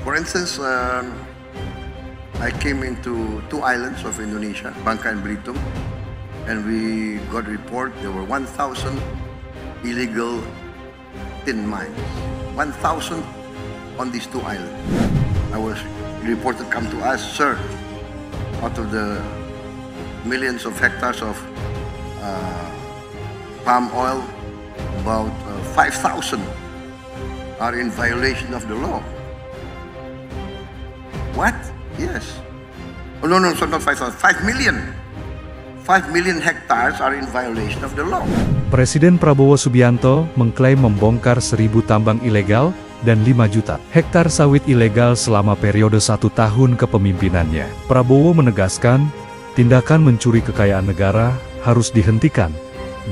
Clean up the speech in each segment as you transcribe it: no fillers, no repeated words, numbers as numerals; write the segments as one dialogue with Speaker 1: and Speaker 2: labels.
Speaker 1: For instance, I came into two islands of Indonesia, Bangka and Belitung, and we got a report there were 1,000 illegal tin mines. 1,000 on these two islands. I was reported come to us, sir, out of the millions of hectares of palm oil, about 5,000 are in violation of the law. What? Yes. Oh, no, so not 5,000, 5 million. 5 million hectares are in violation of the law.
Speaker 2: Presiden Prabowo Subianto mengklaim membongkar 1.000 tambang ilegal dan 5 juta hektar sawit ilegal selama periode 1 tahun kepemimpinannya. Prabowo menegaskan, tindakan mencuri kekayaan negara harus dihentikan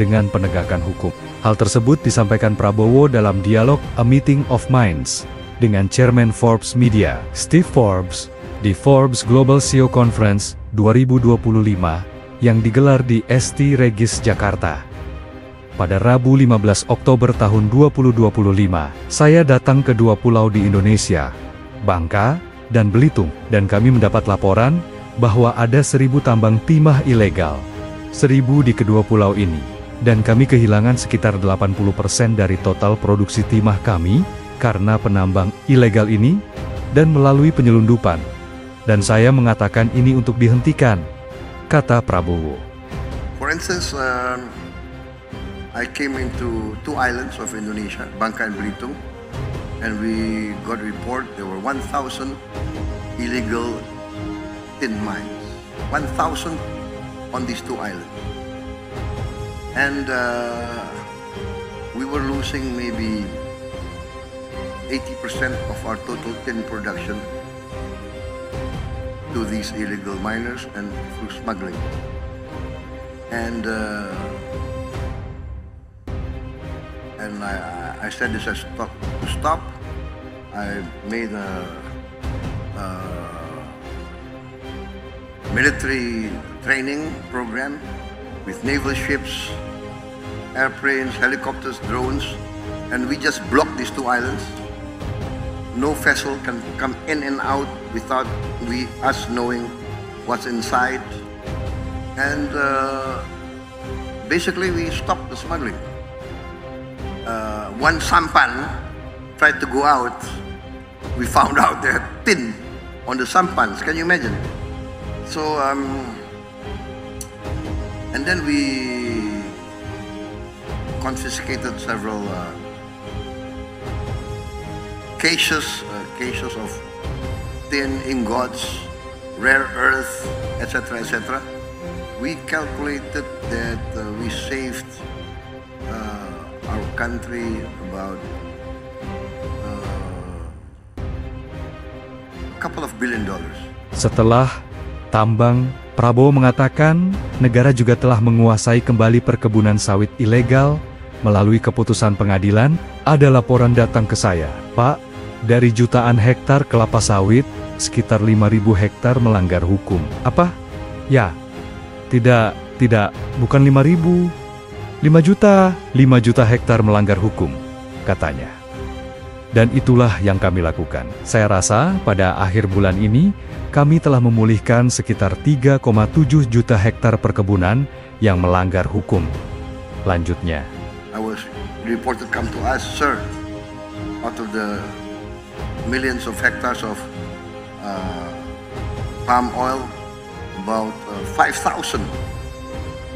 Speaker 2: dengan penegakan hukum. Hal tersebut disampaikan Prabowo dalam dialog A Meeting of Minds dengan Chairman Forbes Media, Steve Forbes, di Forbes Global CEO Conference 2025 yang digelar di ST Regis Jakarta. Pada Rabu 15 Oktober tahun 2025, saya datang ke 2 pulau di Indonesia, Bangka dan Belitung, dan kami mendapat laporan bahwa ada 1.000 tambang timah ilegal. 1.000 di kedua pulau ini, dan kami kehilangan sekitar 80% dari total produksi timah kami karena penambang ilegal ini dan melalui penyelundupan. Dan saya mengatakan ini untuk dihentikan, kata Prabowo.
Speaker 1: For instance, I came into two islands of Indonesia, Bangka and Belitung, and we got a report there were 1,000 illegal tin mines. 1,000 on these two islands. And we were losing maybe 80% of our total tin production to these illegal miners and through smuggling. And I said this has to stop. I made a military training program with naval ships, airplanes, helicopters, drones, and we just blocked these two islands. No vessel can come in and out without us knowing what's inside. And basically we stopped the smuggling. One sampan tried to go out. We found out there had tin on the sampans. Can you imagine? So, and then we confiscated several cases of tin ingots, rare earth, etc., etc. We calculated that we saved our country about a couple of $1 billion.
Speaker 2: Setelah tambang, Prabowo mengatakan negara juga telah menguasai kembali perkebunan sawit ilegal melalui keputusan pengadilan. Ada laporan datang ke saya, Pak, dari jutaan hektar kelapa sawit, sekitar 5.000 hektar melanggar hukum. Apa? Ya, tidak, bukan 5.000. 5 juta hektar melanggar hukum, katanya. Dan itulah yang kami lakukan. Saya rasa pada akhir bulan ini, kami telah memulihkan sekitar 3,7 juta hektar perkebunan yang melanggar hukum. Lanjutnya.
Speaker 1: I was reported come to us, sir, out of the millions of hectares of palm oil, about 5,000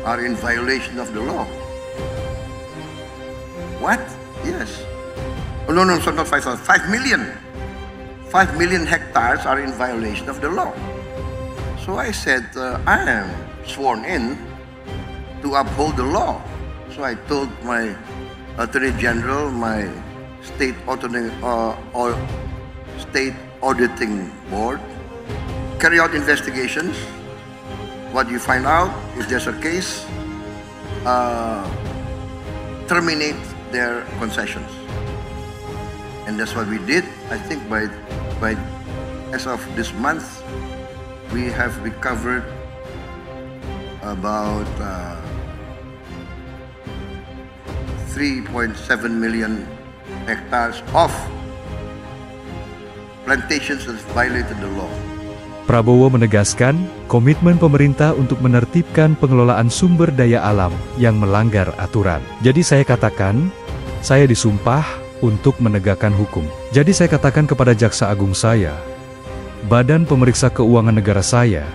Speaker 1: are in violation of the law. What? Yes. Oh, no, so not 5,000, 5 million. 5 million hectares are in violation of the law. So I said, I am sworn in to uphold the law. So I told my Attorney General, my state auditing board, carry out investigations. What you find out, if there's a case, terminate their concessions. And that's what we did. I think by as of this month, we have recovered about 3.7 million hectares of plantations that violated the law.
Speaker 2: Prabowo menegaskan komitmen pemerintah untuk menertibkan pengelolaan sumber daya alam yang melanggar aturan. Jadi saya katakan, saya disumpah untuk menegakkan hukum. Jadi saya katakan kepada Jaksa Agung saya, Badan Pemeriksa Keuangan Negara saya,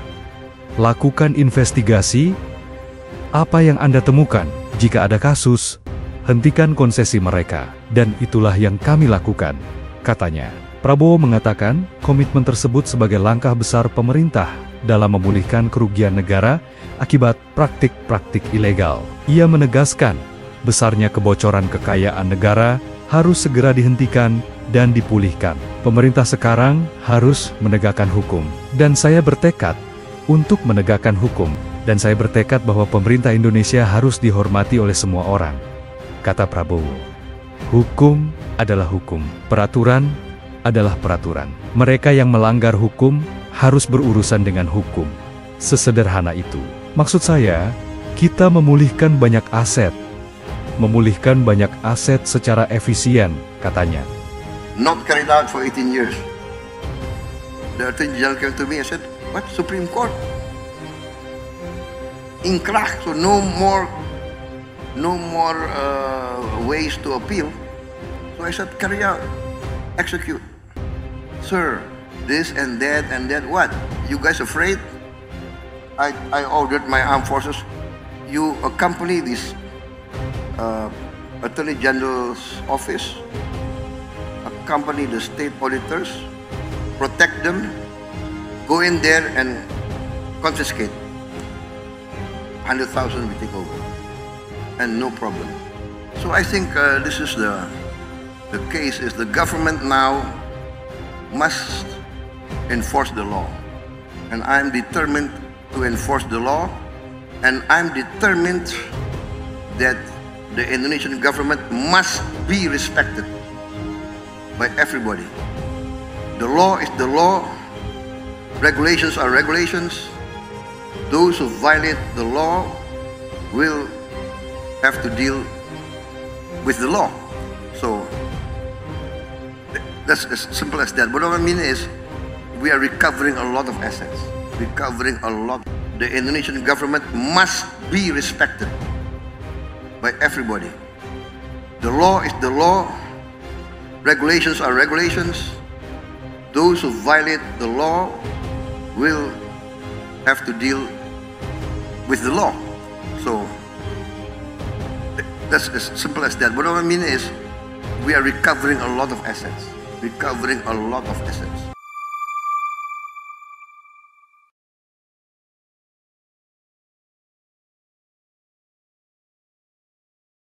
Speaker 2: lakukan investigasi, apa yang Anda temukan, jika ada kasus, hentikan konsesi mereka, dan itulah yang kami lakukan, katanya. Prabowo mengatakan, komitmen tersebut sebagai langkah besar pemerintah dalam memulihkan kerugian negara akibat praktik-praktik ilegal. Ia menegaskan, besarnya kebocoran kekayaan negara harus segera dihentikan dan dipulihkan. Pemerintah sekarang harus menegakkan hukum. Dan saya bertekad untuk menegakkan hukum. Dan saya bertekad bahwa pemerintah Indonesia harus dihormati oleh semua orang, kata Prabowo. Hukum adalah hukum, peraturan adalah peraturan. Mereka yang melanggar hukum harus berurusan dengan hukum. Sesederhana itu. Maksud saya, kita memulihkan banyak aset. Memulihkan banyak aset secara efisien, katanya.
Speaker 1: Not carried out for 18 years. The Attorney General came to me and said, what? Supreme Court? Inkrah, so no more ways to appeal. So I said, carry out, execute. Sir, this and that, what? You guys afraid? I ordered my armed forces, you accompany this Attorney General's office, accompany the state auditors, protect them, go in there and confiscate. 100,000 we take over, and no problem. So I think this is the case is the government now must enforce the law, and I'm determined to enforce the law, and I'm determined that the Indonesian government must be respected by everybody. The law is the law, regulations are regulations. Those who violate the law will have to deal with the law. So that's as simple as that. But what I mean is, we are recovering a lot of assets. Recovering a lot. The Indonesian government must be respected by everybody. The law is the law. Regulations are regulations. Those who violate the law will have to deal with the law. So that's as simple as that. But what I mean is, we are recovering a lot of assets. Recovering a lot of assets.